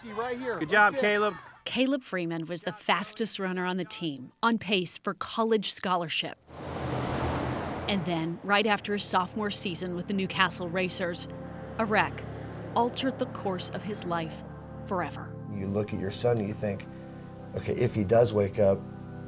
safety right here. Good job, Caleb. Caleb Freeman was the fastest runner on the team, on pace for college scholarship. And then, right after his sophomore season with the Newcastle Racers, a wreck altered the course of his life forever. You look at your son and you think, okay, if he does wake up,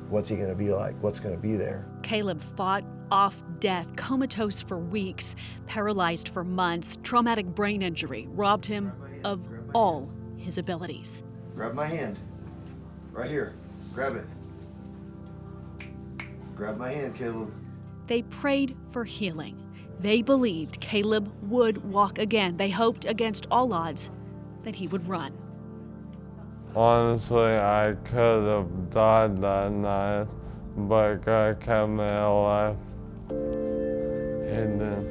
what's he going to be like? What's going to be there? Caleb fought off death, comatose for weeks, paralyzed for months. Traumatic brain injury robbed him of all his abilities. Grab my hand. Right here. Grab it. Grab my hand, Caleb. They prayed for healing. They believed Caleb would walk again. They hoped against all odds that he would run. Honestly, I could have died that night, but God kept me alive. And then,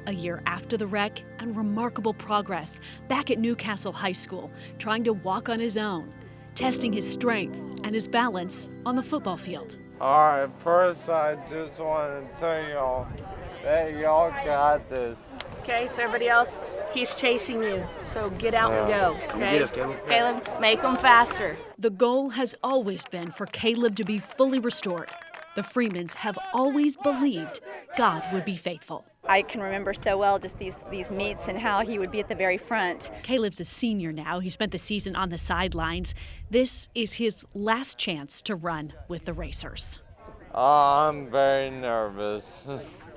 A year after the wreck and remarkable progress, back at Newcastle High School, trying to walk on his own, testing his strength and his balance on the football field. all right, first I just want to tell y'all that y'all got this. Okay, so everybody else, he's chasing you. So get out and go, okay? Get us, Caleb. Caleb, make him faster. The goal has always been for Caleb to be fully restored. The Freemans have always believed God would be faithful. I can remember so well just these meets and how he would be at the very front. Caleb's a senior now. He spent the season on the sidelines. This is his last chance to run with the Racers. I'm very nervous.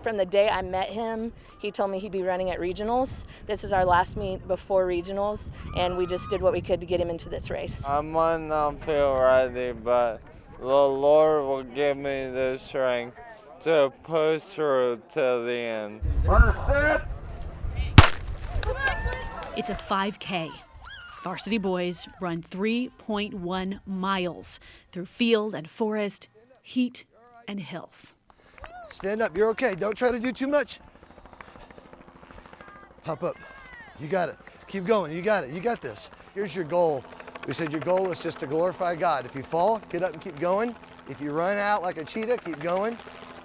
From the day I met him, he told me he'd be running at regionals. This is our last meet before regionals, and we just did what we could to get him into this race. I might not feel ready, but the Lord will give me the strength to push through to the end. Runner set. It's a 5K. Varsity boys run 3.1 miles through field and forest, heat and hills. Stand up. You're okay. Don't try to do too much. Hop up. You got it. Keep going. You got it. You got this. Here's your goal. We said your goal is just to glorify God. If you fall, get up and keep going. If you run out like a cheetah, keep going.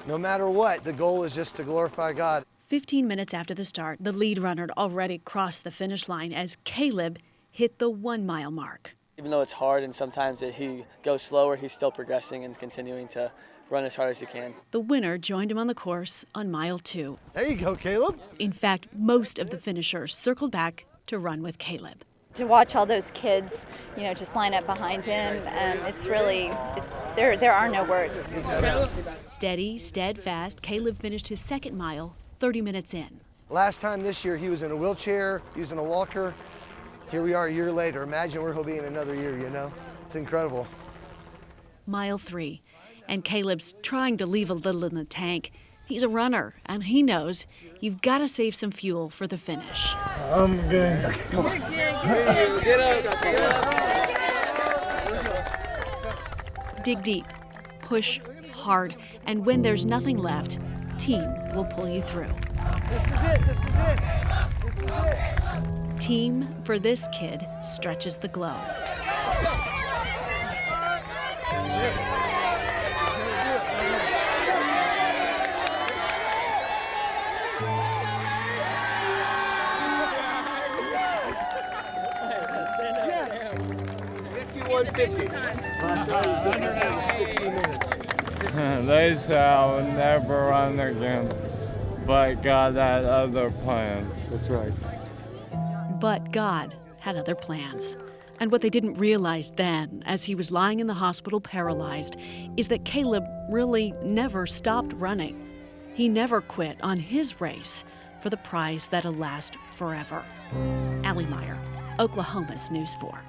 No matter what, the goal is just to glorify God. 15 minutes after the start, the lead runner had already crossed the finish line as Caleb hit the 1 mile mark. Even though it's hard and sometimes that he goes slower, he's still progressing and continuing to run as hard as he can. The winner joined him on the course on mile 2. There you go, Caleb. In fact, most of the finishers circled back to run with Caleb. To watch all those kids, just line up behind him, there are no words. Steady, steadfast, Caleb finished his second mile 30 minutes in. Last time this year, he was in a wheelchair, using a walker. Here we are a year later. Imagine where he'll be in another year, It's incredible. Mile 3, and Caleb's trying to leave a little in the tank. He's a runner, and he knows you've got to save some fuel for the finish. I'm good. Dig deep, push hard, and when there's nothing left, team will pull you through. This is it. This is it. This is it. Team for this kid stretches the globe. Yes. 51:50. Last night was like 60 minutes. They said I would never run again, but God had other plans. That's right. But God had other plans. And what they didn't realize then, as he was lying in the hospital paralyzed, is that Caleb really never stopped running. He never quit on his race for the prize that'll last forever. Allie Meyer, Oklahoma's News 4.